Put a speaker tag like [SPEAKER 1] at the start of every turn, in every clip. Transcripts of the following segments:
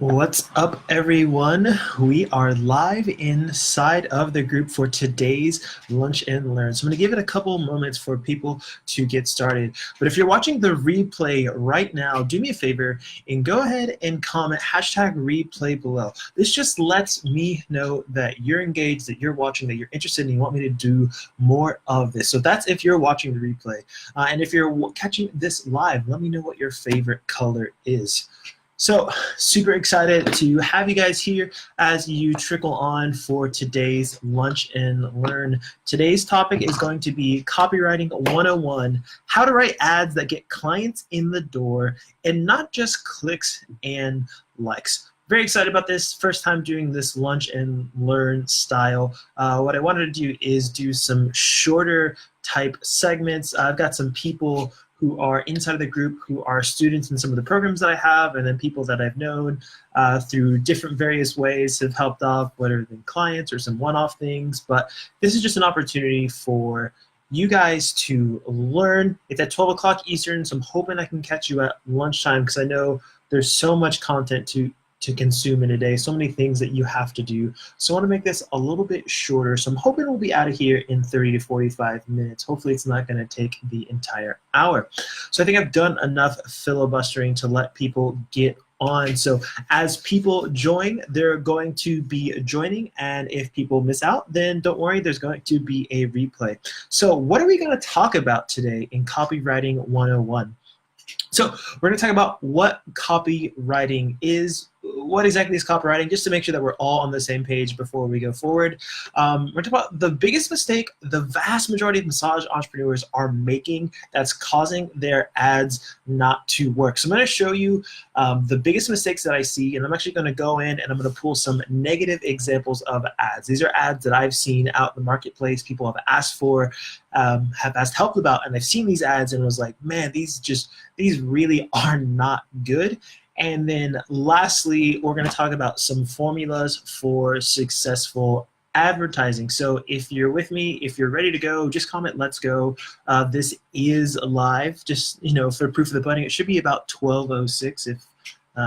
[SPEAKER 1] What's up, everyone? We are live inside of the group for today's Lunch and Learn. So I'm going to give it a couple moments for people to get started. But if you're watching the replay right now, do me a favor and go ahead and comment #replay below. This just lets me know that you're engaged, that you're watching, that you're interested, and you want me to do more of this. So that's if you're watching the replay. And if you're catching this live, let me know what your favorite color is. So super excited to have you guys here as you trickle on for today's Lunch and Learn. Today's topic is going to be Copywriting 101, how to write ads that get clients in the door and not just clicks and likes. Very excited about this. First time doing this Lunch and Learn style. What I wanted to do is do some shorter type segments. I've got some people who are inside of the group who are students in some of the programs that I have, and then people that I've known through different various ways have helped off, whether they're clients or some one-off things. But this is just an opportunity for you guys to learn. It's at 12 o'clock Eastern, so I'm hoping I can catch you at lunchtime because I know there's so much content to consume in a day, so many things that you have to do. So I want to make this a little bit shorter. So I'm hoping we'll be out of here in 30 to 45 minutes. Hopefully it's not going to take the entire hour. So I think I've done enough filibustering to let people get on. So as people join, they're going to be joining, and if people miss out, then don't worry, there's going to be a replay. So what are we going to talk about today in Copywriting 101? So we're going to talk about what copywriting is, what exactly is copywriting, just to make sure that we're all on the same page before we go forward. We're talking about the biggest mistake the vast majority of massage entrepreneurs are making that's causing their ads not to work. So I'm going to show you the biggest mistakes that I see, and I'm actually going to go in and I'm going to pull some negative examples of ads. These are ads that I've seen out in the marketplace, people have asked for, have asked help about, and I've seen these ads and was like, man, these really are not good. And then lastly, we're going to talk about some formulas for successful advertising. So if you're with me, if you're ready to go, just comment, let's go. This is live, just, for proof of the pudding. It should be about 12:06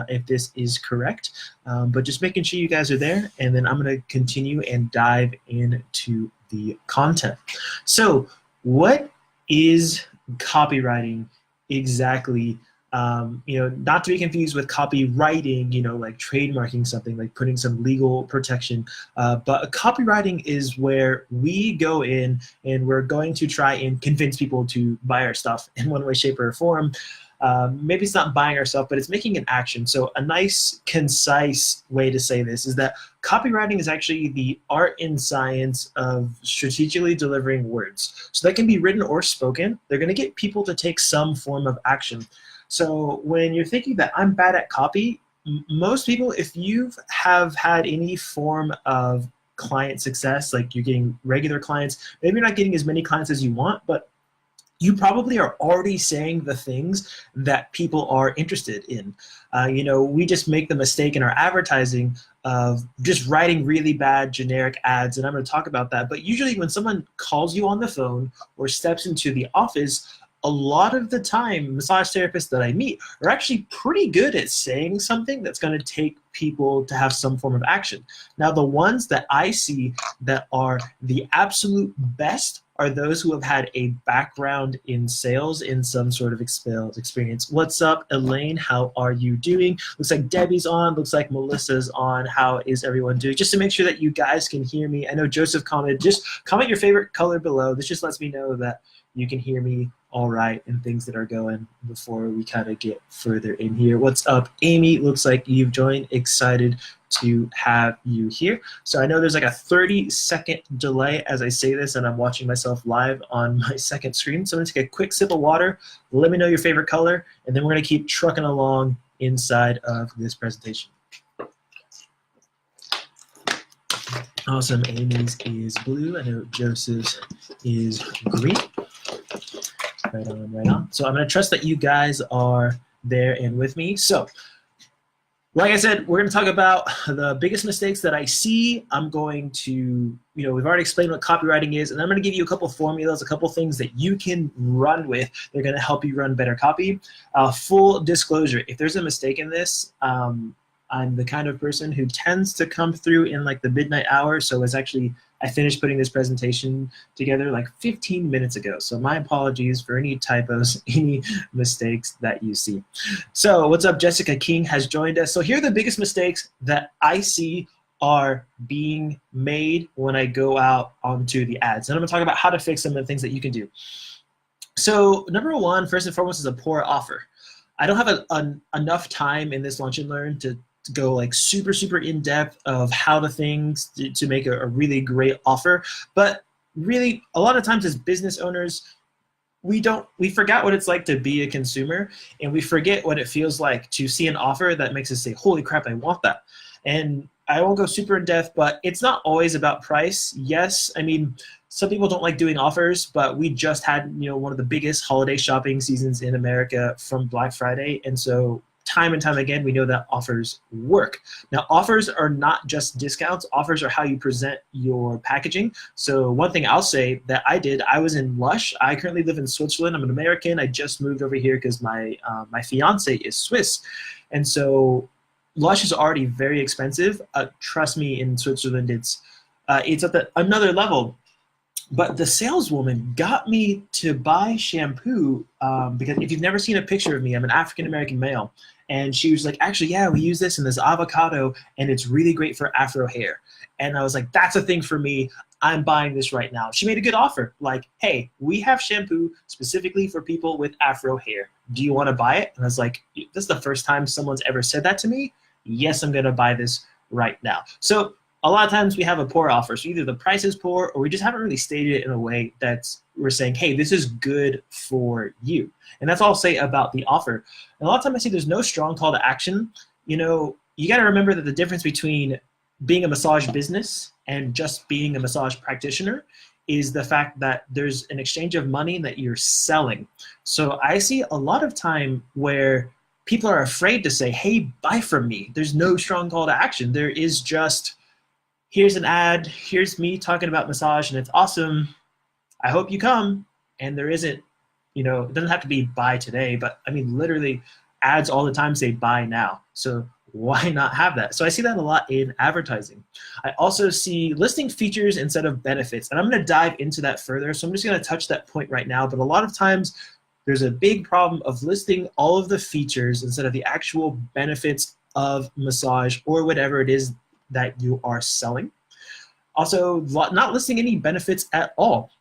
[SPEAKER 1] if this is correct. But just making sure you guys are there, and then I'm going to continue and dive into the content. So what is copywriting exactly? Not to be confused with copywriting, like trademarking something, like putting some legal protection. But copywriting is where we go in and we're going to try and convince people to buy our stuff in one way, shape, or form. Maybe it's not buying our stuff, but it's making an action. So a nice, concise way to say this is that copywriting is actually the art and science of strategically delivering words. So that can be written or spoken. They're going to get people to take some form of action. So when you're thinking that I'm bad at copy, most people, if you have had any form of client success, like you're getting regular clients, maybe you're not getting as many clients as you want, but you probably are already saying the things that people are interested in. We just make the mistake in our advertising of just writing really bad generic ads, and I'm going to talk about that. But usually when someone calls you on the phone or steps into the office, a lot of the time, massage therapists that I meet are actually pretty good at saying something that's going to take people to have some form of action. Now, the ones that I see that are the absolute best are those who have had a background in sales in some sort of experience. What's up, Elaine? How are you doing? Looks like Debbie's on. Looks like Melissa's on. How is everyone doing? Just to make sure that you guys can hear me. I know Joseph commented. Just comment your favorite color below. This just lets me know that you can hear me all right and things that are going before we kind of get further in here. What's up, Amy? Looks like you've joined. Excited to have you here. So I know there's like a 30-second delay as I say this, and I'm watching myself live on my second screen. So I'm going to take a quick sip of water. Let me know your favorite color, and then we're going to keep trucking along inside of this presentation. Awesome. Amy's is blue. I know Joseph's is green. Right on, right on. So I'm going to trust that you guys are there and with me. So like I said, we're going to talk about the biggest mistakes that I see. I'm going to, we've already explained what copywriting is, and I'm going to give you a couple formulas, a couple things that you can run with. They're going to help you run better copy. Full disclosure, if there's a mistake in this, I'm the kind of person who tends to come through in like the midnight hour. So I finished putting this presentation together like 15 minutes ago. So my apologies for any typos, any mistakes that you see. So what's up? Jessica King has joined us. So here are the biggest mistakes that I see are being made when I go out onto the ads. And I'm gonna talk about how to fix them and things that you can do. So number one, first and foremost, is a poor offer. I don't have enough time in this Lunch and Learn to go like super in depth of how to make a really great offer. But really, a lot of times as business owners, we forgot what it's like to be a consumer, and we forget what it feels like to see an offer that makes us say, holy crap, I want that. And I won't go super in depth, but it's not always about price. Yes, I mean, some people don't like doing offers, but we just had one of the biggest holiday shopping seasons in America from Black Friday. And so time and time again, we know that offers work. Now, offers are not just discounts. Offers are how you present your packaging. So one thing I'll say that I did, I was in Lush. I currently live in Switzerland. I'm an American. I just moved over here because my fiance is Swiss. And so Lush is already very expensive. Trust me, in Switzerland, it's at another level. But the saleswoman got me to buy shampoo because if you've never seen a picture of me, I'm an African-American male. And she was like, actually, yeah, we use this in this avocado, and it's really great for Afro hair. And I was like, that's a thing for me. I'm buying this right now. She made a good offer. Like, hey, we have shampoo specifically for people with Afro hair. Do you want to buy it? And I was like, this is the first time someone's ever said that to me. Yes, I'm going to buy this right now. So a lot of times we have a poor offer. So either the price is poor or we just haven't really stated it in a way that we're saying, hey, this is good for you. And that's all I'll say about the offer. And a lot of times I see there's no strong call to action. You got to remember that the difference between being a massage business and just being a massage practitioner is the fact that there's an exchange of money that you're selling. So I see a lot of time where people are afraid to say, hey, buy from me. There's no strong call to action. There is just, here's an ad, here's me talking about massage, and it's awesome. I hope you come. And there isn't, it doesn't have to be buy today, but I mean, literally ads all the time say buy now. So why not have that? So I see that a lot in advertising. I also see listing features instead of benefits. And I'm going to dive into that further. So I'm just going to touch that point right now. But a lot of times there's a big problem of listing all of the features instead of the actual benefits of massage or whatever it is that you are selling. Also, not listing any benefits at all.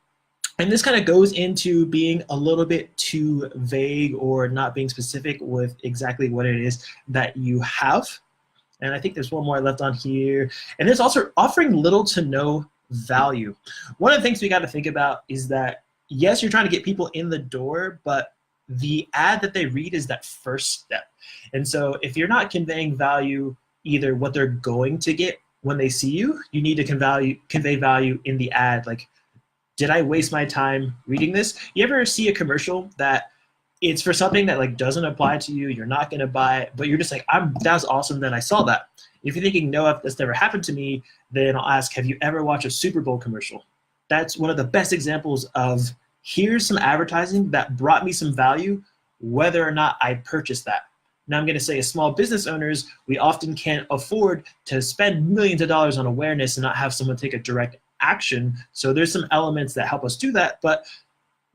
[SPEAKER 1] And this kind of goes into being a little bit too vague or not being specific with exactly what it is that you have. And I think there's one more left on here. And there's also offering little to no value. One of the things we got to think about is that, yes, you're trying to get people in the door, but the ad that they read is that first step. And so if you're not conveying value, either what they're going to get when they see you, you need to convey value in the ad. Like, did I waste my time reading this? You ever see a commercial that it's for something that like doesn't apply to you, you're not gonna buy it, but you're just like, that was awesome, then I saw that. If you're thinking, no, if that's never happened to me, then I'll ask, have you ever watched a Super Bowl commercial? That's one of the best examples of, here's some advertising that brought me some value, whether or not I purchased that. Now I'm gonna say, as small business owners, we often can't afford to spend millions of dollars on awareness and not have someone take a direct action. So there's some elements that help us do that, but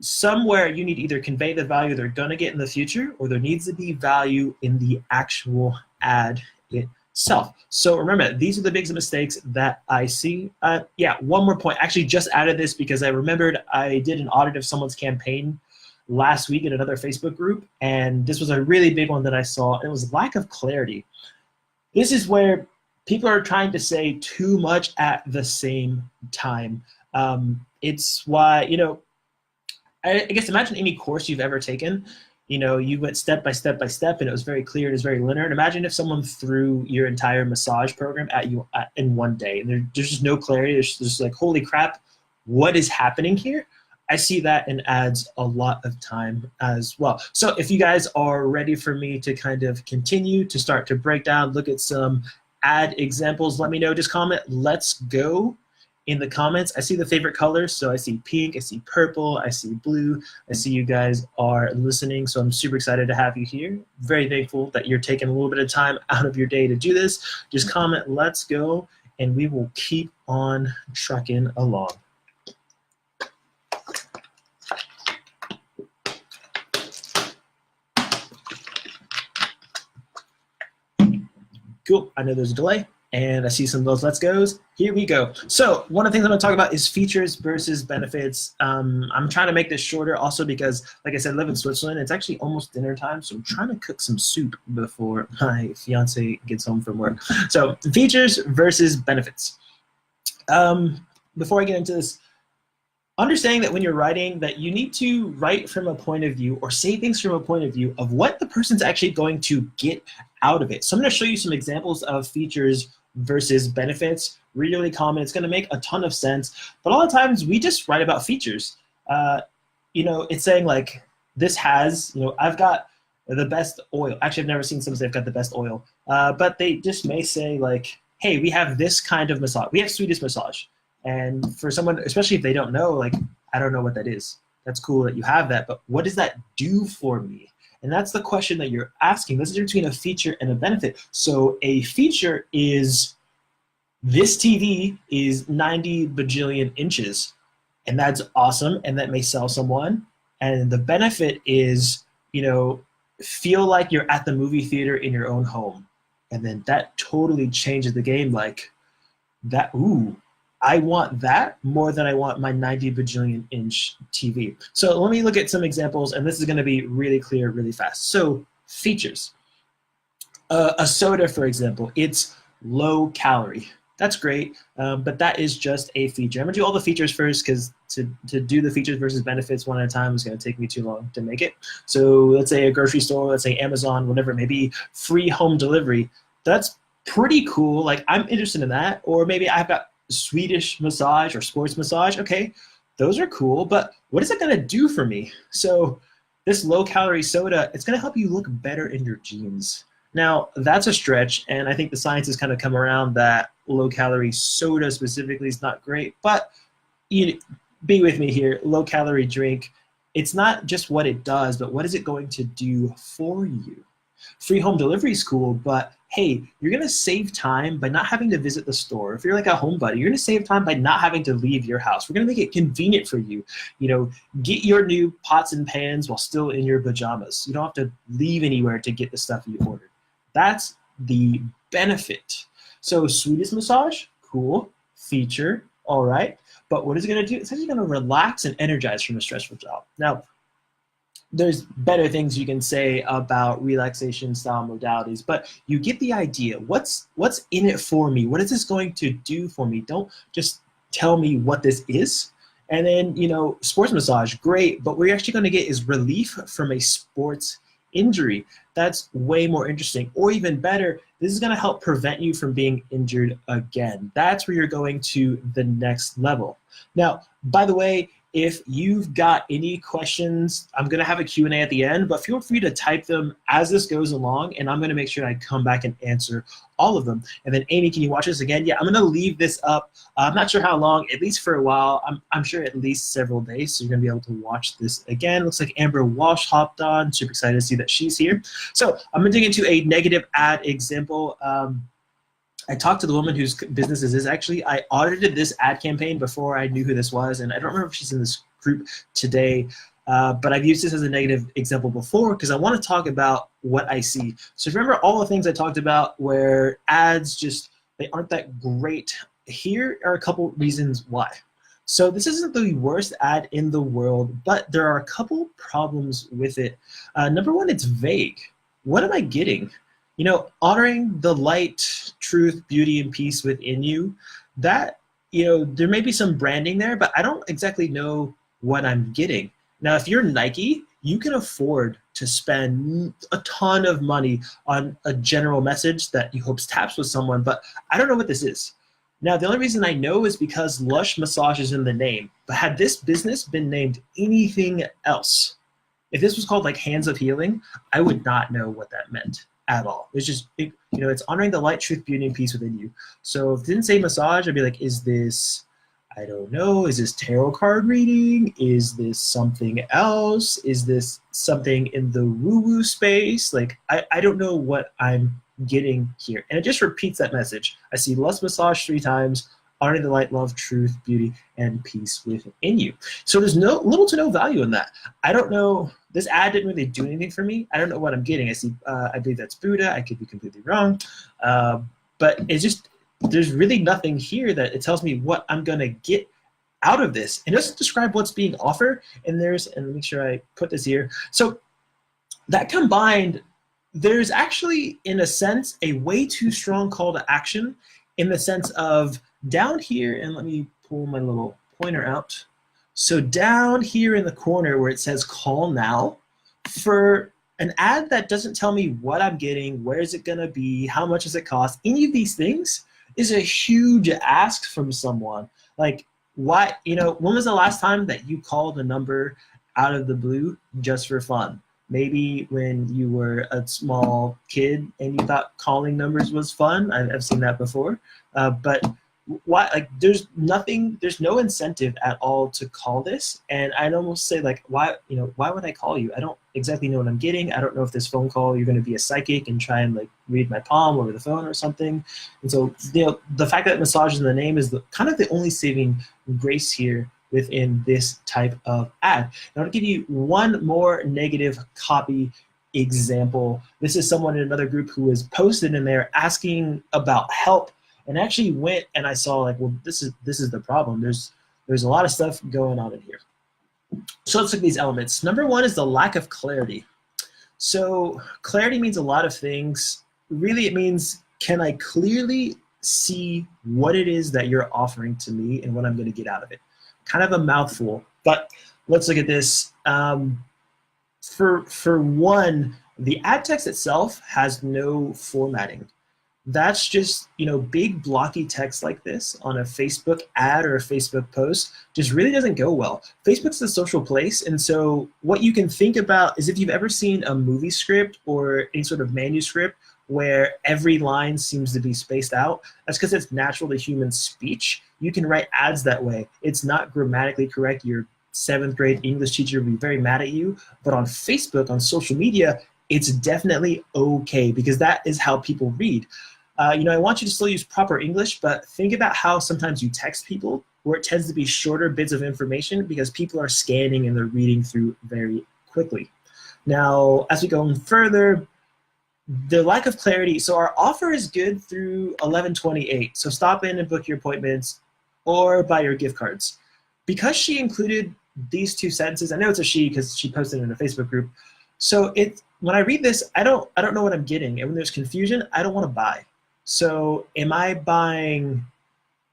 [SPEAKER 1] somewhere you need to either convey the value they're gonna get in the future, or there needs to be value in the actual ad itself. So remember, these are the biggest mistakes that I see. One more point. I actually just added this because I remembered I did an audit of someone's campaign last week in another Facebook group, and this was a really big one that I saw. It was lack of clarity. This is where people are trying to say too much at the same time. It's why, I guess imagine any course you've ever taken. You went step by step by step, and it was very clear, and it was very linear. And imagine if someone threw your entire massage program at you in one day, and there's just no clarity. There's just like, holy crap, what is happening here? I see that in ads a lot of time as well. So if you guys are ready for me to kind of continue to start to break down, look at some ad examples, let me know. Just comment, let's go, in the comments. I see the favorite colors, so I see pink, I see purple, I see blue. I see you guys are listening, so I'm super excited to have you here. Very thankful that you're taking a little bit of time out of your day to do this. Just comment, let's go, and we will keep on trucking along. Cool, I know there's a delay, and I see some of those let's goes. Here we go. So one of the things I'm gonna talk about is features versus benefits. I'm trying to make this shorter also because, like I said, I live in Switzerland. It's actually almost dinner time, so I'm trying to cook some soup before my fiance gets home from work. So features versus benefits. Before I get into this, understanding that when you're writing that you need to write from a point of view or say things from a point of view of what the person's actually going to get out of it. So I'm going to show you some examples of features versus benefits. Really, really common. It's going to make a ton of sense. But a lot of times we just write about features. It's saying like, this has, I've got the best oil. Actually, I've never seen someone say I've got the best oil. But they just may say like, hey, we have this kind of massage. We have Swedish massage. And for someone, especially if they don't know, like, I don't know what that is. That's cool that you have that, but what does that do for me? And that's the question that you're asking. This is between a feature and a benefit. So a feature is, this TV is 90 bajillion inches, and that's awesome, and that may sell someone. And the benefit is, feel like you're at the movie theater in your own home. And then that totally changes the game. Like that, ooh, I want that more than I want my 90 bajillion inch TV. So let me look at some examples, and this is going to be really clear really fast. So features. A soda, for example, it's low calorie. That's great, but that is just a feature. I'm going to do all the features first because to do the features versus benefits one at a time is going to take me too long to make it. So let's say a grocery store, let's say Amazon, whatever it may be, free home delivery. That's pretty cool. Like, I'm interested in that. Or maybe I've got Swedish massage or sports massage. Okay, those are cool, but what is it going to do for me? So this low calorie soda, it's going to help you look better in your jeans. Now that's a stretch, and I think the science has kind of come around that low calorie soda specifically is not great, but be with me here. Low calorie drink, it's not just what it does, but what is it going to do for you? Free home delivery is cool, but hey, you're going to save time by not having to visit the store. If you're like a homebody, you're going to save time by not having to leave your house. We're going to make it convenient for you. Get your new pots and pans while still in your pajamas. You don't have to leave anywhere to get the stuff you ordered. That's the benefit. So Swedish massage, cool, feature, all right. But what is it going to do? It's actually going to relax and energize from a stressful job. Now, there's better things you can say about relaxation style modalities, but you get the idea. What's in it for me? What is this going to do for me? Don't just tell me what this is. And then, sports massage, great, but what you're actually going to get is relief from a sports injury. That's way more interesting. Or even better, this is going to help prevent you from being injured again. That's where you're going to the next level. Now, by the way, if you've got any questions, I'm going to have a Q&A at the end, but feel free to type them as this goes along, and I'm going to make sure I come back and answer all of them. And then, Amy, can you watch this again? Yeah, I'm going to leave this up. I'm not sure how long, at least for a while. I'm sure at least several days, so you're going to be able to watch this again. Looks like Amber Walsh hopped on. Super excited to see that she's here. So I'm going to dig into a negative ad example. I talked to the woman whose business this is actually. I audited this ad campaign before I knew who this was, and I don't remember if she's in this group today, but I've used this as a negative example before because I want to talk about what I see. So remember all the things I talked about where ads they aren't that great. Here are a couple reasons why. So this isn't the worst ad in the world, but there are a couple problems with it. Number one, it's vague. What am I getting? Honoring the light, truth, beauty, and peace within you, that, there may be some branding there, but I don't exactly know what I'm getting. Now, if you're Nike, you can afford to spend a ton of money on a general message that you hope taps with someone, but I don't know what this is. Now, the only reason I know is because Lush Massage is in the name, but had this business been named anything else, if this was called like Hands of Healing, I would not know what that meant at all. It's just, it's honoring the light, truth, beauty, and peace within you. So if it didn't say massage, I'd be like, is this I don't know. Is this tarot card reading? Is this something else? Is this something in the woo-woo space? Like, I don't know what I'm getting here. And it just repeats that message. I see lust massage 3 times, honoring the light, love, truth, beauty, and peace within you. So there's little to no value in that. I don't know. This ad didn't really do anything for me. I don't know what I'm getting. I see, I believe that's Buddha. I could be completely wrong. But it's just, there's really nothing here that it tells me what I'm going to get out of this. It doesn't describe what's being offered. And let me make sure I put this here. So that combined, there's actually, in a sense, a way too strong call to action in the sense of down here, and let me pull my little pointer out. So down here in the corner where it says call now, for an ad that doesn't tell me what I'm getting, where is it going to be, how much does it cost, any of these things is a huge ask from someone. Like, why, when was the last time that you called a number out of the blue just for fun? Maybe when you were a small kid and you thought calling numbers was fun. I've seen that before. But why, like, there's no incentive at all to call this. And I'd almost say, like, why would I call you? I don't exactly know what I'm getting. I don't know if this phone call, you're going to be a psychic and try and like read my palm over the phone or something. And so, the fact that massage in the name is kind of the only saving grace here within this type of ad. Now, to give you one more negative copy example, this is someone in another group who was posted in there asking about help, and actually went and I saw, like, well, this is the problem. There's a lot of stuff going on in here. So let's look at these elements. Number one is the lack of clarity. So clarity means a lot of things. Really, it means, can I clearly see what it is that you're offering to me and what I'm going to get out of it? Kind of a mouthful, but let's look at this. For one, the ad text itself has no formatting. That's just, big blocky text like this on a Facebook ad or a Facebook post just really doesn't go well. Facebook's a social place, and so what you can think about is if you've ever seen a movie script or any sort of manuscript where every line seems to be spaced out, that's because it's natural to human speech. You can write ads that way. It's not grammatically correct. Your 7th grade English teacher will be very mad at you, but on Facebook, on social media, it's definitely okay because that is how people read. I want you to still use proper English, but think about how sometimes you text people where it tends to be shorter bits of information because people are scanning and they're reading through very quickly. Now, as we go further, the lack of clarity. So our offer is good through 11/28. So stop in and book your appointments or buy your gift cards. Because she included these 2 sentences, I know it's a she because she posted it in a Facebook group. So when I read this, I don't know what I'm getting. And when there's confusion, I don't want to buy. So am I buying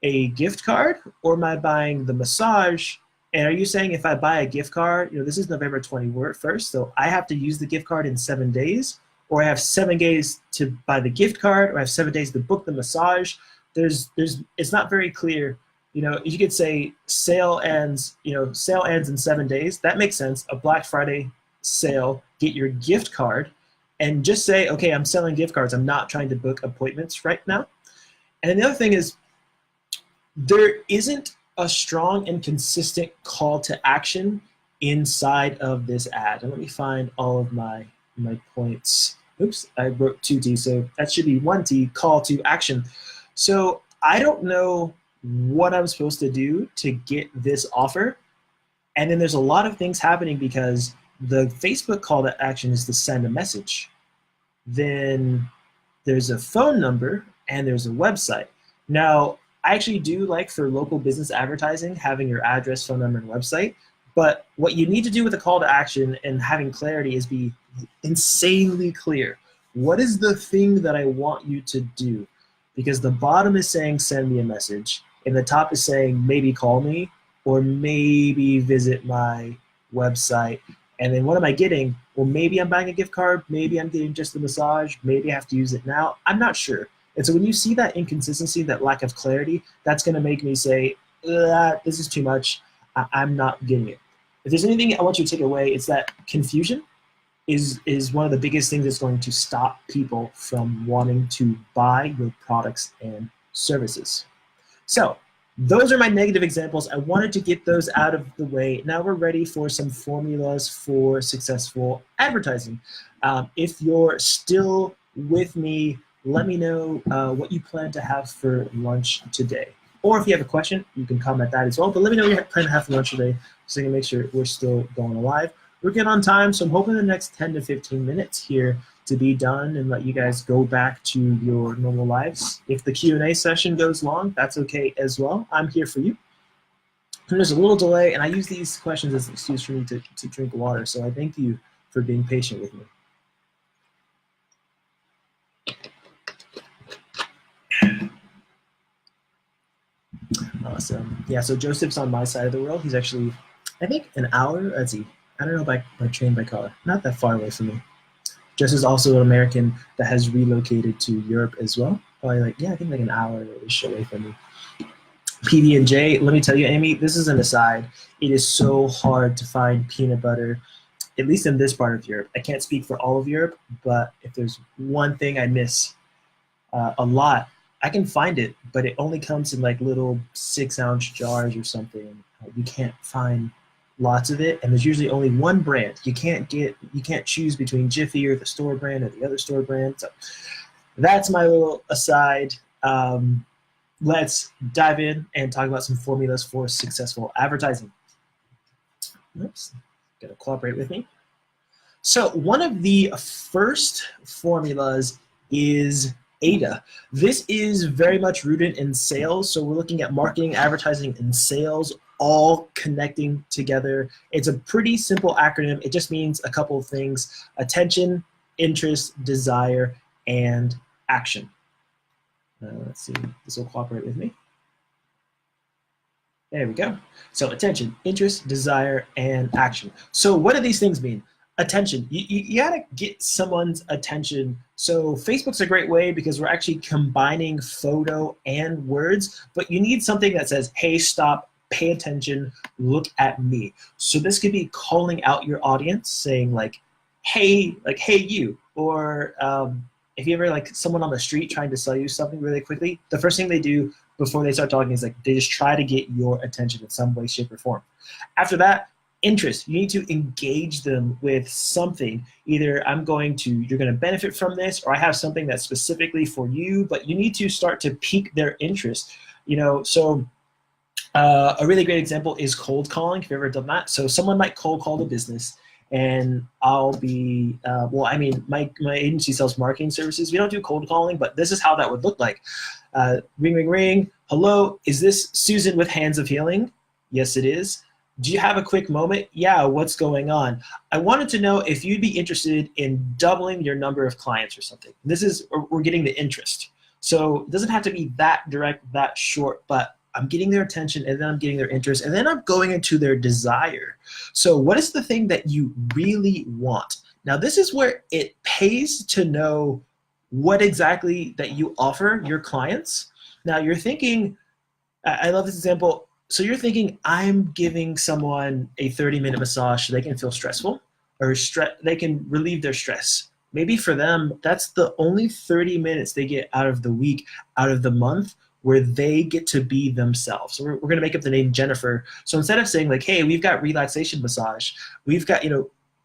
[SPEAKER 1] a gift card or am I buying the massage? And are you saying if I buy a gift card, this is November 21st, so I have to use the gift card in 7 days, or I have 7 days to buy the gift card, or I have 7 days to book the massage? It's not very clear. You could say sale ends in 7 days. That makes sense. A Black Friday sale, get your gift card, and just say, okay, I'm selling gift cards. I'm not trying to book appointments right now. And then the other thing is, there isn't a strong and consistent call to action inside of this ad. And let me find all of my points. Oops, I wrote 2T, so that should be 1T, call to action. So I don't know what I'm supposed to do to get this offer. And then there's a lot of things happening because the Facebook call to action is to send a message. Then there's a phone number and there's a website. Now, I actually do like for local business advertising having your address, phone number, and website. But what you need to do with a call to action and having clarity is be insanely clear. What is the thing that I want you to do? Because the bottom is saying send me a message, and the top is saying maybe call me or maybe visit my website. And then what am I getting? Well, maybe I'm buying a gift card, maybe I'm getting just the massage, maybe I have to use it now. I'm not sure. And so when you see that inconsistency, that lack of clarity, that's going to make me say, this is too much. I'm not getting it. If there's anything I want you to take away, it's that confusion is one of the biggest things that's going to stop people from wanting to buy your products and services. So Those are my negative examples. I wanted to get those out of the way. Now we're ready for some formulas for successful advertising. If you're still with me, let me know what you plan to have for lunch today. Or if you have a question, you can comment that as well. But let me know what you plan to have for lunch today so I can make sure we're still going live. We're getting on time, so I'm hoping the next 10 to 15 minutes here to be done and let you guys go back to your normal lives. If the Q&A session goes long, that's okay as well. I'm here for you. And there's a little delay, and I use these questions as an excuse for me to drink water, so I thank you for being patient with me. Awesome. Yeah, so Joseph's on my side of the world. He's actually, I think, an hour, let's see, I don't know by train, by car, not that far away from me. Joseph's also an American that has relocated to Europe as well. Probably like, yeah, I think like an hour-ish away from me. PB&J, let me tell you, Amy, this is an aside. It is so hard to find peanut butter, at least in this part of Europe. I can't speak for all of Europe, but if there's one thing I miss a lot, I can find it, but it only comes in like little 6-ounce jars or something. You can't find lots of it, and there's usually only one brand. You can't choose between Jiffy or the store brand or the other store brand. So that's my little aside. Let's dive in and talk about some formulas for successful advertising. Oops, gotta cooperate with me. So one of the first formulas is ADA. This is very much rooted in sales. So we're looking at marketing, advertising, and sales all connecting together. It's a pretty simple acronym. It just means a couple of things: attention, interest, desire, and action. Let's see, this will cooperate with me. There we go. So attention, interest, desire, and action. So what do these things mean? Attention, you gotta get someone's attention. So Facebook's a great way because we're actually combining photo and words, but you need something that says, hey, stop, pay attention, look at me. So this could be calling out your audience, saying like, hey you, or if you ever like someone on the street trying to sell you something really quickly, the first thing they do before they start talking is like they just try to get your attention in some way, shape, or form. After that, interest. You need to engage them with something. Either you're going to benefit from this, or I have something that's specifically for you, but you need to start to pique their interest. So a really great example is cold calling, if you've ever done that. So someone might cold call the business, and I'll be, my agency sells marketing services. We don't do cold calling, but this is how that would look like. Ring, ring, ring. Hello, is this Susan with Hands of Healing? Yes, it is. Do you have a quick moment? Yeah, what's going on? I wanted to know if you'd be interested in doubling your number of clients or something. We're getting the interest. So it doesn't have to be that direct, that short, but I'm getting their attention, and then I'm getting their interest, and then I'm going into their desire. So what is the thing that you really want? Now, this is where it pays to know what exactly that you offer your clients. Now, you're thinking, I love this example. So you're thinking, I'm giving someone a 30-minute massage so they can feel stressful, or they can relieve their stress. Maybe for them, that's the only 30 minutes they get out of the week, out of the month, where they get to be themselves. So we're going to make up the name Jennifer. So instead of saying like, hey, we've got relaxation massage, we've got,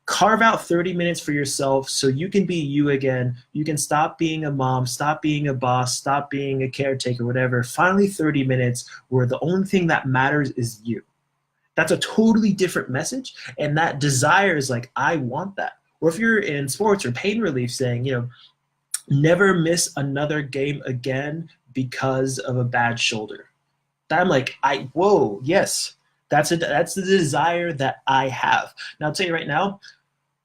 [SPEAKER 1] carve out 30 minutes for yourself so you can be you again. You can stop being a mom, stop being a boss, stop being a caretaker, whatever. Finally, 30 minutes where the only thing that matters is you. That's a totally different message. And that desire is like, I want that. Or if you're in sports or pain relief, saying, never miss another game again because of a bad shoulder. I'm like, whoa, yes. That's the desire that I have. Now, I'll tell you right now,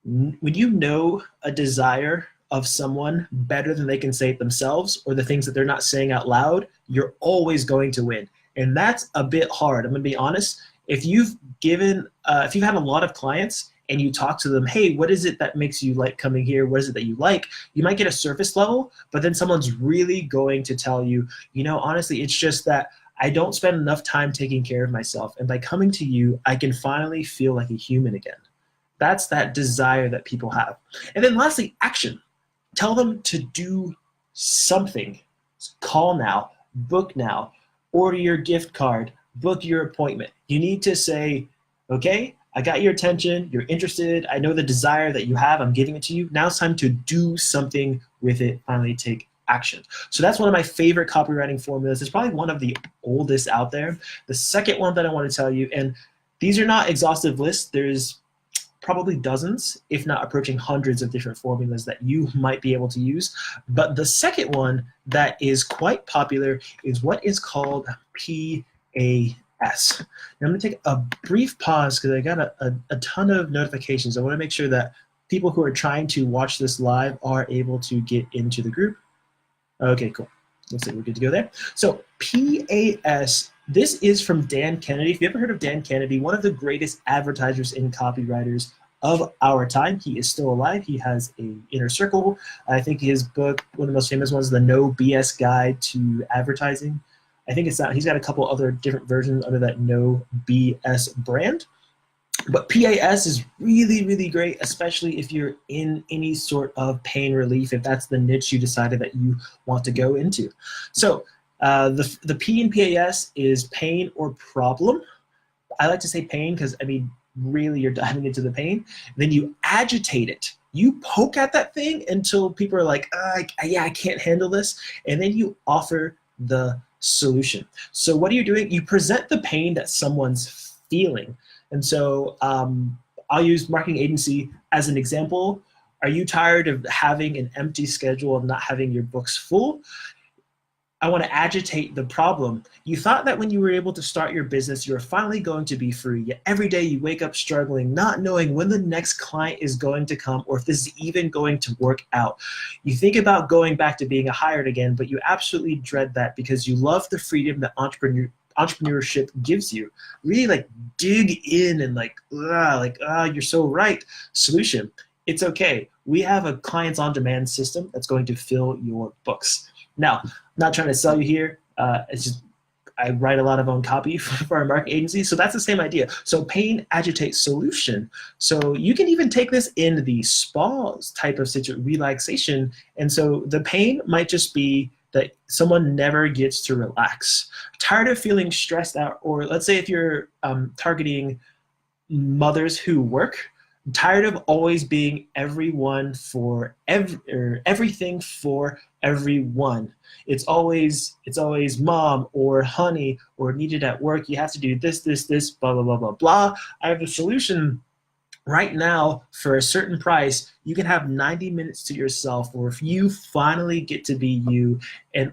[SPEAKER 1] when you know a desire of someone better than they can say it themselves, or the things that they're not saying out loud, you're always going to win. And that's a bit hard. I'm going to be honest. If you've had a lot of clients and you talk to them, hey, what is it that makes you like coming here? What is it that you like? You might get a surface level, but then someone's really going to tell you, honestly, it's just that I don't spend enough time taking care of myself. And by coming to you, I can finally feel like a human again. That's that desire that people have. And then lastly, action. Tell them to do something. Call now, book now, order your gift card, book your appointment. You need to say, okay, I got your attention, you're interested, I know the desire that you have, I'm giving it to you. Now it's time to do something with it, finally take action. So that's one of my favorite copywriting formulas. It's probably one of the oldest out there. The second one that I want to tell you, and these are not exhaustive lists, there's probably dozens, if not approaching hundreds of different formulas that you might be able to use. But the second one that is quite popular is what is called PAS. Now I'm going to take a brief pause because I got a ton of notifications. I want to make sure that people who are trying to watch this live are able to get into the group. Okay, cool. Looks like we're good to go there. So PAS, this is from Dan Kennedy. If you ever heard of Dan Kennedy, one of the greatest advertisers and copywriters of our time. He is still alive. He has an inner circle. I think his book, one of the most famous ones, The No BS Guide to Advertising. I think it's not, he's got a couple other different versions under that No BS brand. But PAS is really, really great, especially if you're in any sort of pain relief, if that's the niche you decided that you want to go into. So the P in PAS is pain or problem. I like to say pain because, I mean, really you're diving into the pain. Then you agitate it. You poke at that thing until people are like, yeah, I can't handle this. And then you offer the solution. So what are you doing? You present the pain that someone's feeling. And so I'll use marketing agency as an example. Are you tired of having an empty schedule and not having your books full? I want to agitate the problem. You thought that when you were able to start your business, you were finally going to be free. Yet every day you wake up struggling, not knowing when the next client is going to come or if this is even going to work out. You think about going back to being a hired again, but you absolutely dread that because you love the freedom that entrepreneurship gives you. Really like dig in and you're so right. Solution. It's okay. We have a clients on demand system that's going to fill your books. Now, I'm not trying to sell you here. It's just I write a lot of own copy for our marketing agency. So that's the same idea. So pain, agitate, solution. So you can even take this in the spa type of relaxation. And so the pain might just be that someone never gets to relax. Tired of feeling stressed out, or let's say if you're targeting mothers who work, tired of always being everyone for everything for everyone. It's always mom or honey or needed at work. You have to do this, blah, blah, blah, blah, blah. I have a solution right now for a certain price. You can have 90 minutes to yourself, or if you finally get to be you and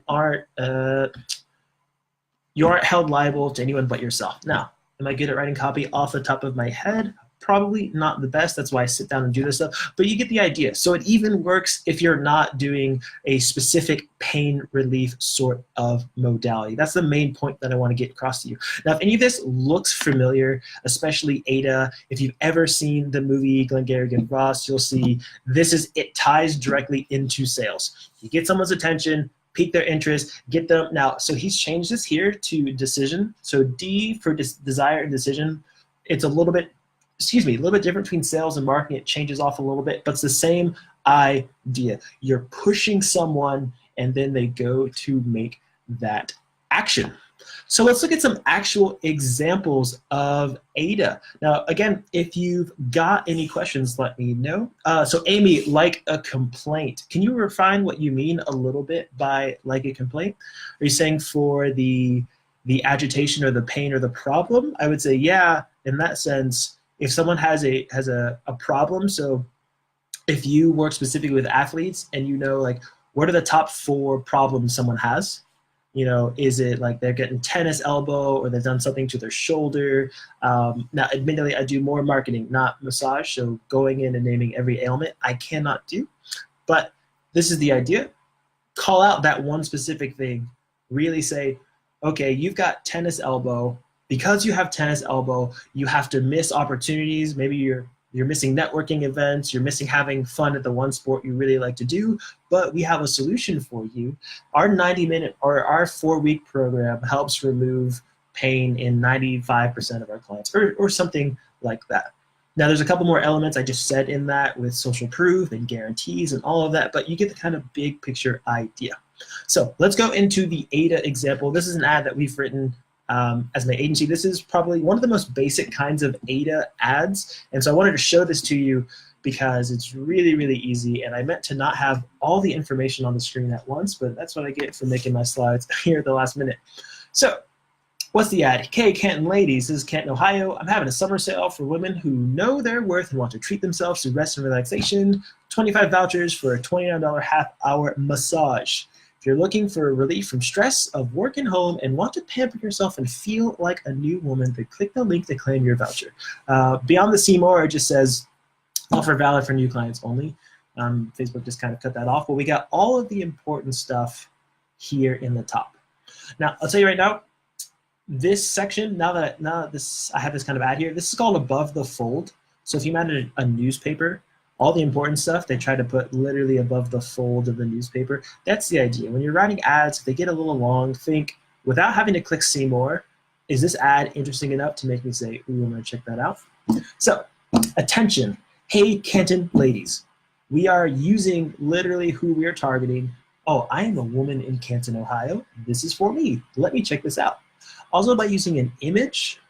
[SPEAKER 1] you aren't held liable to anyone but yourself. Now, am I good at writing copy off the top of my head? Probably not the best. That's why I sit down and do this stuff. But you get the idea. So it even works if you're not doing a specific pain relief sort of modality. That's the main point that I want to get across to you. Now, if any of this looks familiar, especially Ada, if you've ever seen the movie Glengarry Glen Ross, you'll see it ties directly into sales. You get someone's attention, pique their interest, get them. Now, so he's changed this here to decision. So D for desire and decision. It's a little bit different between sales and marketing. It changes off a little bit, but it's the same idea. You're pushing someone and then they go to make that action. So let's look at some actual examples of Ada. Now, again, if you've got any questions, let me know. So Amy, like a complaint. Can you refine what you mean a little bit by like a complaint? Are you saying for the agitation or the pain or the problem? I would say, yeah, in that sense. If someone has a problem, so if you work specifically with athletes and you know, like, what are the top 4 problems someone has? You know, is it like they're getting tennis elbow or they've done something to their shoulder? Now, admittedly, I do more marketing, not massage, so going in and naming every ailment I cannot do. But this is the idea. Call out that one specific thing. Really say, okay, you've got tennis elbow. Because you have tennis elbow, you have to miss opportunities. Maybe you're missing networking events. You're missing having fun at the one sport you really like to do. But we have a solution for you. Our 90-minute or our 4-week program helps remove pain in 95% of our clients, or something like that. Now, there's a couple more elements I just said in that with social proof and guarantees and all of that, but you get the kind of big picture idea. So let's go into the Ada example. This is an ad that we've written as my agency. This is probably one of the most basic kinds of Ada ads. And so I wanted to show this to you because it's really, really easy. And I meant to not have all the information on the screen at once, but that's what I get for making my slides here at the last minute. So what's the ad? Hey, Canton ladies, this is Canton, Ohio. I'm having a summer sale for women who know their worth and want to treat themselves to rest and relaxation. 25 vouchers for a $29 half-hour massage. If you're looking for relief from stress of work and home and want to pamper yourself and feel like a new woman, then click the link to claim your voucher. Beyond the see more, it just says offer valid for new clients only. Facebook just kind of cut that off, but we got all of the important stuff here in the top. Now, I'll tell you right now, this section, now that I have this kind of ad here, this is called above the fold. So if you imagine a newspaper, all the important stuff they try to put literally above the fold of the newspaper. That's the idea. When you're writing ads, if they get a little long, think, without having to click see more, is this ad interesting enough to make me say, ooh, I'm gonna check that out? So, attention. Hey, Canton ladies. We are using literally who we are targeting. Oh, I am a woman in Canton, Ohio. This is for me. Let me check this out. Also by using an image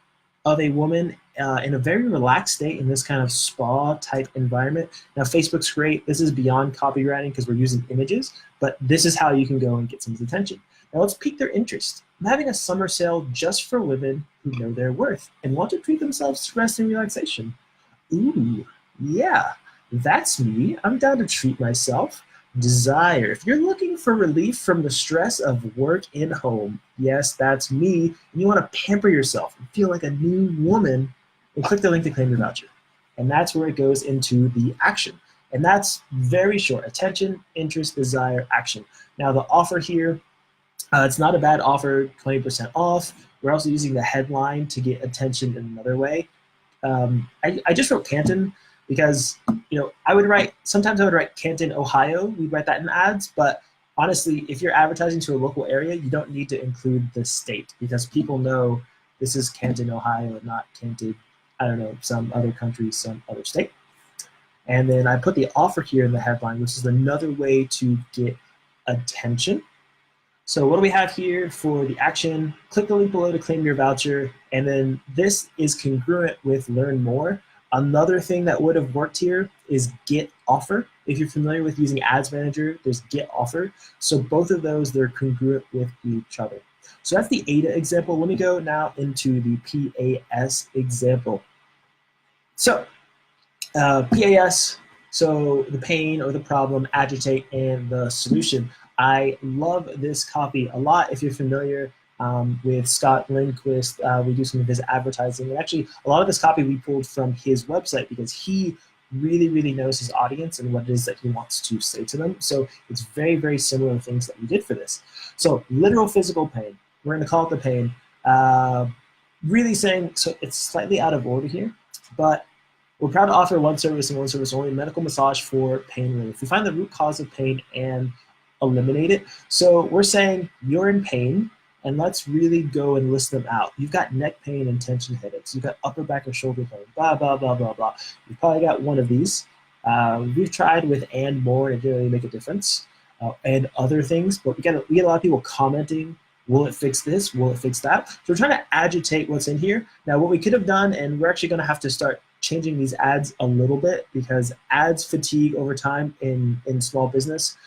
[SPEAKER 1] of a woman in a very relaxed state in this kind of spa type environment. Now Facebook's great. This is beyond copywriting because we're using images, but this is how you can go and get someone's attention. Now let's pique their interest. I'm having a summer sale just for women who know their worth and want to treat themselves to rest and relaxation. Ooh, yeah, that's me. I'm down to treat myself. Desire. If you're looking for relief from the stress of work and home, yes, that's me, and you want to pamper yourself and feel like a new woman, and click the link to claim your voucher. And that's where it goes into the action. And that's very short. Attention, interest, desire, action. Now the offer here, it's not a bad offer, 20% off. We're also using the headline to get attention in another way. I just wrote Canton because, you know, sometimes I would write Canton, Ohio. We'd write that in ads, but honestly, if you're advertising to a local area, you don't need to include the state because people know this is Canton, Ohio, and not Canton, I don't know, some other country, some other state. And then I put the offer here in the headline, which is another way to get attention. So what do we have here for the action? Click the link below to claim your voucher. And then this is congruent with learn more. Another thing that would have worked here is get offer. If you're familiar with using Ads Manager, there's get offer. So both of those, they're congruent with each other. So that's the Ada example. Let me go now into the PAS example. So PAS, so the pain or the problem, agitate, and the solution. I love this copy a lot. If you're familiar with Scott Lindquist, we do some of his advertising. And actually, a lot of this copy we pulled from his website because he really, really knows his audience and what it is that he wants to say to them. So it's very, very similar things that we did for this. So literal physical pain. We're going to call it the pain. Really saying, so it's slightly out of order here, but we're proud to offer one service and one service only, medical massage for pain relief. We find the root cause of pain and eliminate it. So we're saying you're in pain, and let's really go and list them out. You've got neck pain and tension headaches. You've got upper back or shoulder pain, blah, blah, blah, blah, blah. You've probably got one of these. We've tried with and more, and it didn't really make a difference, and other things, but we get a lot of people commenting, will it fix this? Will it fix that? So we're trying to agitate what's in here. Now, what we could have done, and we're actually gonna have to start changing these ads a little bit because ads fatigue over time in small business.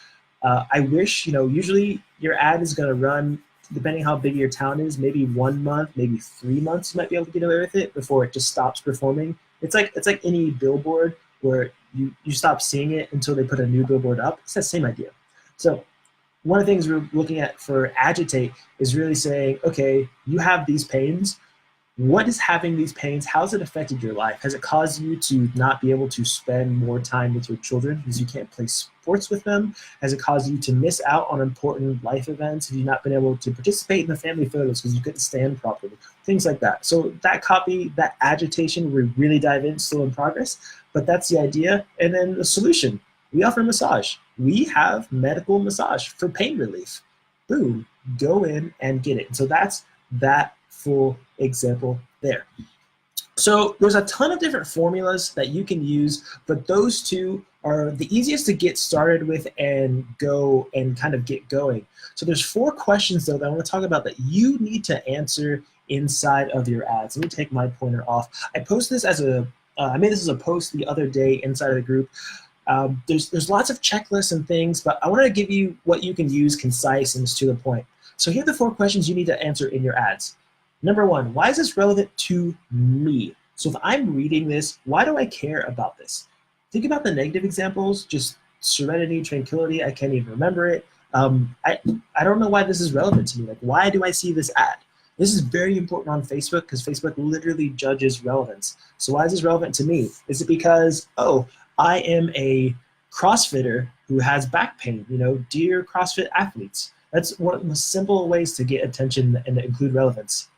[SPEAKER 1] I wish, usually your ad is going to run, depending how big your town is, maybe 1 month, maybe 3 months you might be able to get away with it before it just stops performing. It's like any billboard where you stop seeing it until they put a new billboard up. It's that same idea. So one of the things we're looking at for agitate is really saying, okay, you have these pains. What is having these pains? How's it affected your life? Has it caused you to not be able to spend more time with your children because you can't play sports with them? Has it caused you to miss out on important life events? Have you not been able to participate in the family photos because you couldn't stand properly? Things like that. So that copy, that agitation, we really dive in, still in progress, but that's the idea. And then the solution, we offer massage. We have medical massage for pain relief. Boom, go in and get it. And so that's that full example there. So there's a ton of different formulas that you can use, but those two are the easiest to get started with and go and kind of get going. So there's 4 questions though that I want to talk about that you need to answer inside of your ads. Let me take my pointer off. I posted this as I made this as a post the other day inside of the group. There's lots of checklists and things, but I want to give you what you can use concise and to the point. So here are the 4 questions you need to answer in your ads. Number 1, why is this relevant to me? So if I'm reading this, why do I care about this? Think about the negative examples, just serenity, tranquility, I can't even remember it. I don't know why this is relevant to me. Like, why do I see this ad? This is very important on Facebook because Facebook literally judges relevance. So why is this relevant to me? Is it because, oh, I am a CrossFitter who has back pain, dear CrossFit athletes. That's one of the most simple ways to get attention and to include relevance.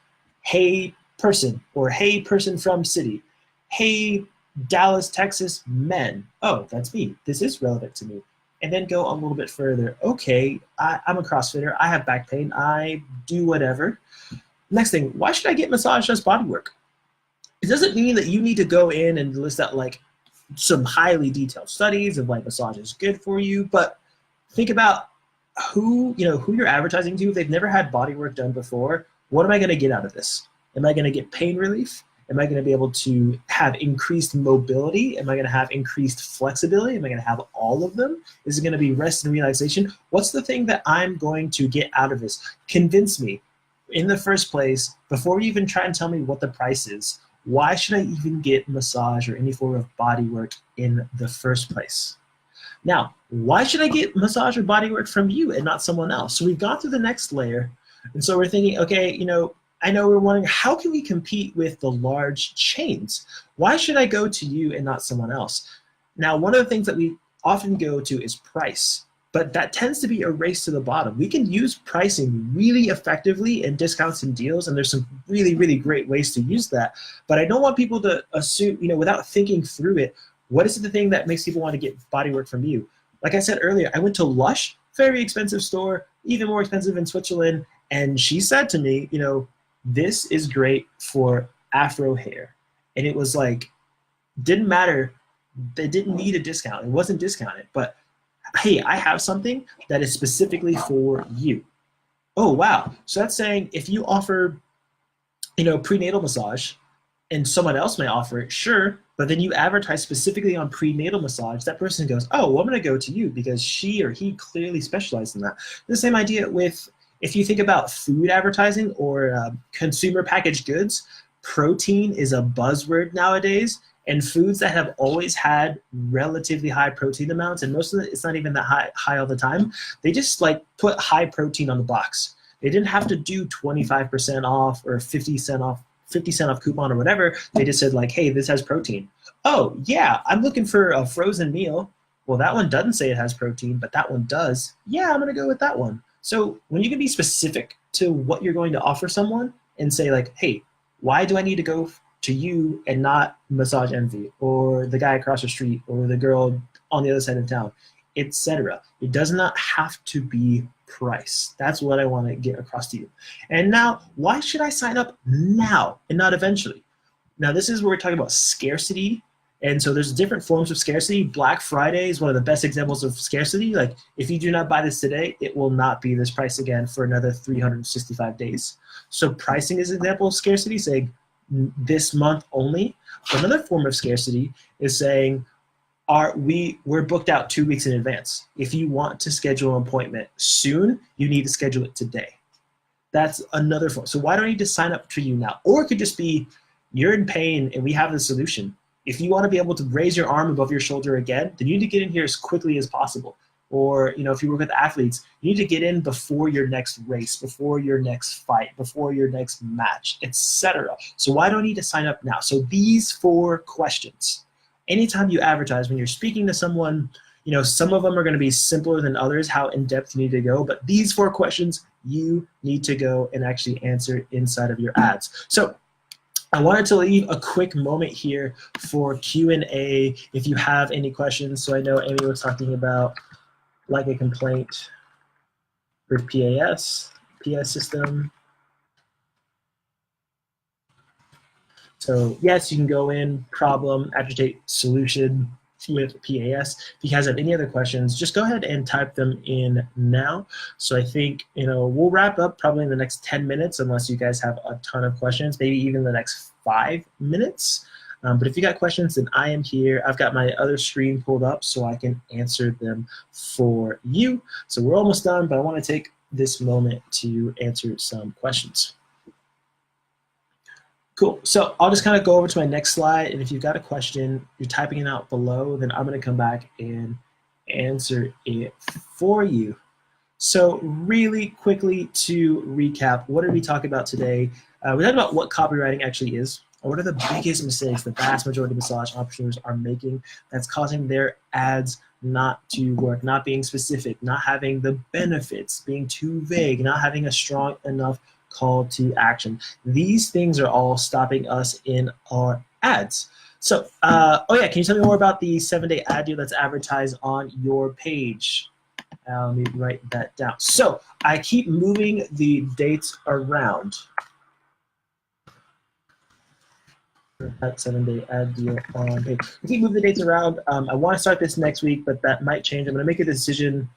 [SPEAKER 1] Hey person, or hey person from city. Hey Dallas, Texas men. Oh, that's me. This is relevant to me. And then go a little bit further. Okay, I'm a CrossFitter. I have back pain. I do whatever. Next thing, why should I get massage as body work? It doesn't mean that you need to go in and list out like some highly detailed studies of like massage is good for you, but think about who you're advertising to. If they've never had body work done before, what am I going to get out of this? Am I going to get pain relief? Am I going to be able to have increased mobility? Am I going to have increased flexibility? Am I going to have all of them? Is it going to be rest and relaxation? What's the thing that I'm going to get out of this? Convince me in the first place, before you even try and tell me what the price is. Why should I even get massage or any form of body work in the first place? Now, why should I get massage or body work from you and not someone else? So we've gone through the next layer. And so we're thinking, okay, I know we're wondering, how can we compete with the large chains? Why should I go to you and not someone else? Now, one of the things that we often go to is price, but that tends to be a race to the bottom. We can use pricing really effectively in discounts and deals, and there's some really, really great ways to use that. But I don't want people to assume, without thinking through it, what is the thing that makes people want to get body work from you? Like I said earlier, I went to Lush, very expensive store, even more expensive in Switzerland, and she said to me, this is great for afro hair. And it was like, didn't matter. They didn't need a discount. It wasn't discounted, but hey, I have something that is specifically for you. Oh, wow. So that's saying if you offer, prenatal massage and someone else may offer it, sure, but then you advertise specifically on prenatal massage, that person goes, oh, well, I'm going to go to you because she or he clearly specialized in that. The same idea with, if you think about food advertising or consumer packaged goods, protein is a buzzword nowadays, and foods that have always had relatively high protein amounts, and most of it, it's not even that high all the time, they just like put high protein on the box. They didn't have to do 25% off or 50% off coupon or whatever. They just said like, hey, this has protein. Oh yeah, I'm looking for a frozen meal. Well, that one doesn't say it has protein, but that one does. Yeah, I'm gonna go with that one. So when you can be specific to what you're going to offer someone and say like, hey, why do I need to go to you and not Massage Envy or the guy across the street or the girl on the other side of town, etc. It does not have to be price. That's what I want to get across to you. And now, why should I sign up now and not eventually? Now, this is where we're talking about scarcity. And so there's different forms of scarcity. Black Friday is one of the best examples of scarcity. Like, if you do not buy this today, it will not be this price again for another 365 days. So pricing is an example of scarcity, saying this month only. Another form of scarcity is saying, we're booked out 2 weeks in advance. If you want to schedule an appointment soon, you need to schedule it today. That's another form. So why do I need to sign up for you now? Or it could just be, you're in pain and we have the solution. If you want to be able to raise your arm above your shoulder again, then you need to get in here as quickly as possible. Or, if you work with athletes, you need to get in before your next race, before your next fight, before your next match, etc. So why do I need to sign up now? So these 4 questions. Anytime you advertise, when you're speaking to someone, some of them are going to be simpler than others, how in-depth you need to go, but these 4 questions you need to go and actually answer inside of your ads. So I wanted to leave a quick moment here for Q&A if you have any questions. So I know Amy was talking about like a complaint for PAS system. So yes, you can go in, problem, agitate, solution. with PAS. If you guys have any other questions, just go ahead and type them in now. So I think, we'll wrap up probably in the next 10 minutes, unless you guys have a ton of questions, maybe even the next 5 minutes. But if you got questions, then I am here. I've got my other screen pulled up so I can answer them for you. So we're almost done, but I want to take this moment to answer some questions. Cool. So I'll just kind of go over to my next slide, and if you've got a question, you're typing it out below, then I'm going to come back and answer it for you. So really quickly to recap, what did we talk about today? We talked about what copywriting actually is. What are the biggest mistakes the vast majority of massage entrepreneurs are making that's causing their ads not to work, not being specific, not having the benefits, being too vague, not having a strong enough call to action. These things are all stopping us in our ads. So, can you tell me more about the 7-day ad deal that's advertised on your page? Let me write that down. So, I keep moving the dates around. That 7-day ad deal on page. I keep moving the dates around. I want to start this next week, but that might change. I'm going to make a decision.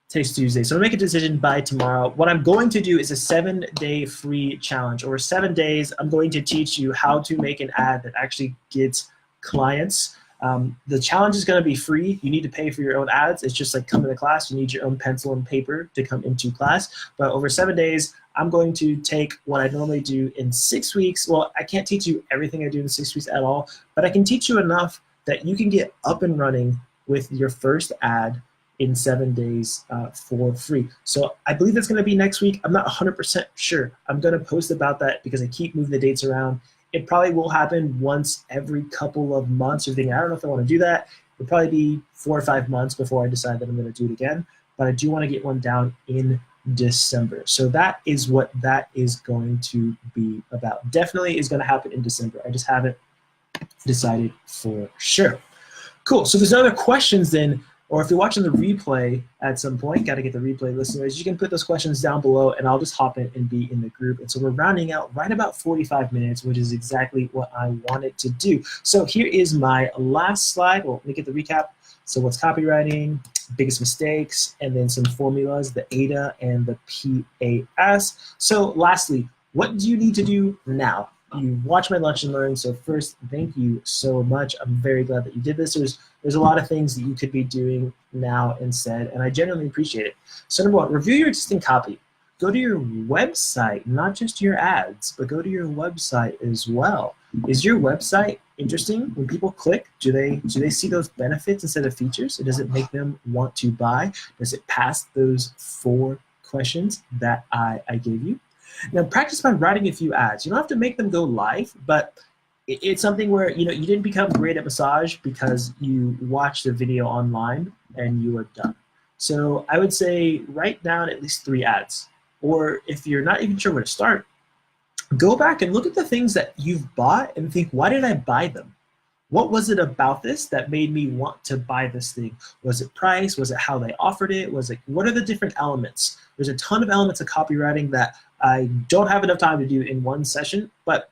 [SPEAKER 1] Today's Tuesday, so I'll make a decision by tomorrow. What I'm going to do is a 7-day free challenge. Over 7 days, I'm going to teach you how to make an ad that actually gets clients. The challenge is going to be free. You need to pay for your own ads. It's just like coming to class. You need your own pencil and paper to come into class. But over 7 days, I'm going to take what I normally do in 6 weeks. Well, I can't teach you everything I do in 6 weeks at all, but I can teach you enough that you can get up and running with your first ad in 7 days for free. So I believe that's gonna be next week. I'm not 100% sure. I'm gonna post about that because I keep moving the dates around. It probably will happen once every couple of months or thing. I don't know if I wanna do that. It'll probably be 4 or 5 months before I decide that I'm gonna do it again, but I do wanna get one down in December. So that is what that is going to be about. Definitely is gonna happen in December. I just haven't decided for sure. Cool, so there's other questions then, or if you're watching the replay at some point, got to get the replay listeners, you can put those questions down below and I'll just hop in and be in the group. And so we're rounding out right about 45 minutes, which is exactly what I wanted to do. So here is my last slide. Well, let me get the recap. So what's copywriting, biggest mistakes, and then some formulas, the ADA and the PAS. So lastly, what do you need to do now? You watch my Lunch and Learn, so first, thank you so much. I'm very glad that you did this. There's a lot of things that you could be doing now instead, and I genuinely appreciate it. So number one, review your existing copy. Go to your website, not just your ads, but go to your website as well. Is your website interesting? When people click, do they see those benefits instead of features? Does it make them want to buy? Does it pass those 4 questions that I gave you? Now practice by writing a few ads. You don't have to make them go live, but it's something where you didn't become great at massage because you watched a video online and you were done. So I would say write down at least 3 ads. Or if you're not even sure where to start, go back and look at the things that you've bought and think, why did I buy them? What was it about this that made me want to buy this thing? Was it price? Was it how they offered it? What are the different elements? There's a ton of elements of copywriting that I don't have enough time to do in one session, but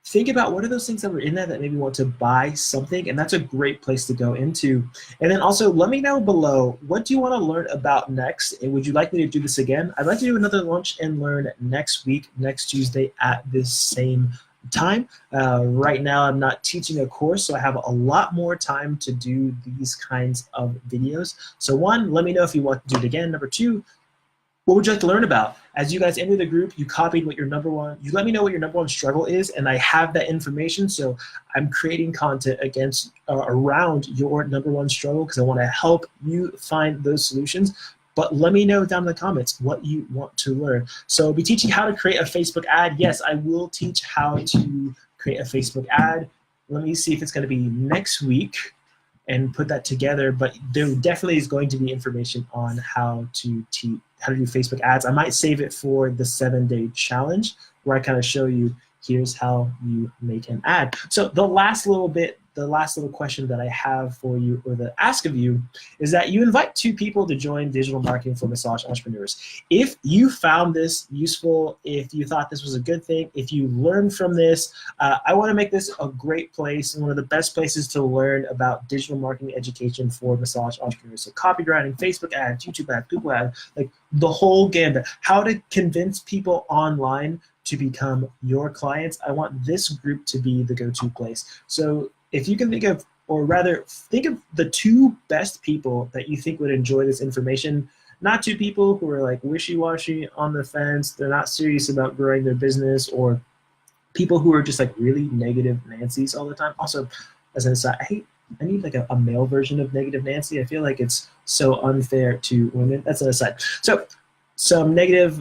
[SPEAKER 1] think about what are those things that were in there that made me want to buy something, and that's a great place to go into. And then also let me know below, what do you want to learn about next, and would you like me to do this again? I'd like to do another Lunch and Learn next week, next Tuesday at this same time. Right now I'm not teaching a course, so I have a lot more time to do these kinds of videos. So 1, let me know if you want to do it again. Number 2, what would you like to learn about? As you guys enter the group, you copied what your you let me know what your number 1 struggle is, and I have that information, so I'm creating content around your number 1 struggle because I want to help you find those solutions. But let me know down in the comments what you want to learn. So I'll be teaching how to create a Facebook ad. Yes, I will teach how to create a Facebook ad. Let me see if it's going to be next week and put that together, but there definitely is going to be information on how to do Facebook ads. I might save it for the 7-day challenge where I kind of show you here's how you make an ad. So the last little bit the last little question that I have for you, or the ask of you, is that you invite 2 people to join Digital Marketing for Massage Entrepreneurs. If you found this useful, if you thought this was a good thing, if you learned from this, I want to make this a great place and one of the best places to learn about digital marketing education for massage entrepreneurs. So copywriting, Facebook ads, YouTube ads, Google ads, like the whole gambit. How to convince people online to become your clients. I want this group to be the go-to place. So if you can think of, or rather think of the 2 best people that you think would enjoy this information, not 2 people who are like wishy-washy on the fence, they're not serious about growing their business, or people who are just like really negative Nancy's all the time. Also, as an aside, I need like a male version of negative Nancy. I feel like it's so unfair to women. That's an aside. So some negative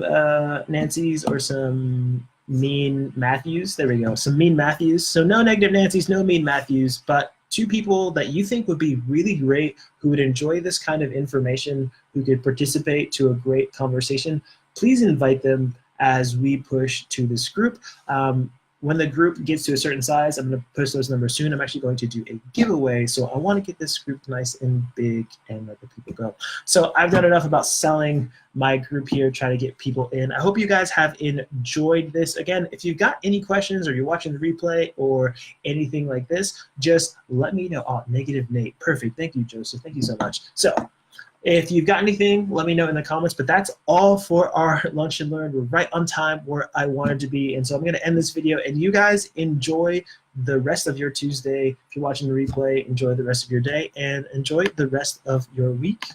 [SPEAKER 1] Nancy's or some mean Matthews. There we go. Some mean Matthews. So no negative Nancy's, no mean Matthews, but 2 people that you think would be really great, who would enjoy this kind of information, who could participate to a great conversation. Please invite them as we push to this group. When the group gets to a certain size, I'm going to post those numbers soon. I'm actually going to do a giveaway. So I want to get this group nice and big and let the people go. So I've done enough about selling my group here, trying to get people in. I hope you guys have enjoyed this. Again, if you've got any questions or you're watching the replay or anything like this, just let me know. Oh, negative Nate. Perfect. Thank you, Joseph. Thank you so much. So if you've got anything, let me know in the comments. But that's all for our Lunch and Learn. We're right on time where I wanted to be. And so I'm going to end this video. And you guys enjoy the rest of your Tuesday. If you're watching the replay, enjoy the rest of your day and enjoy the rest of your week.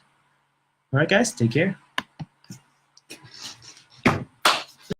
[SPEAKER 1] All right, guys, take care.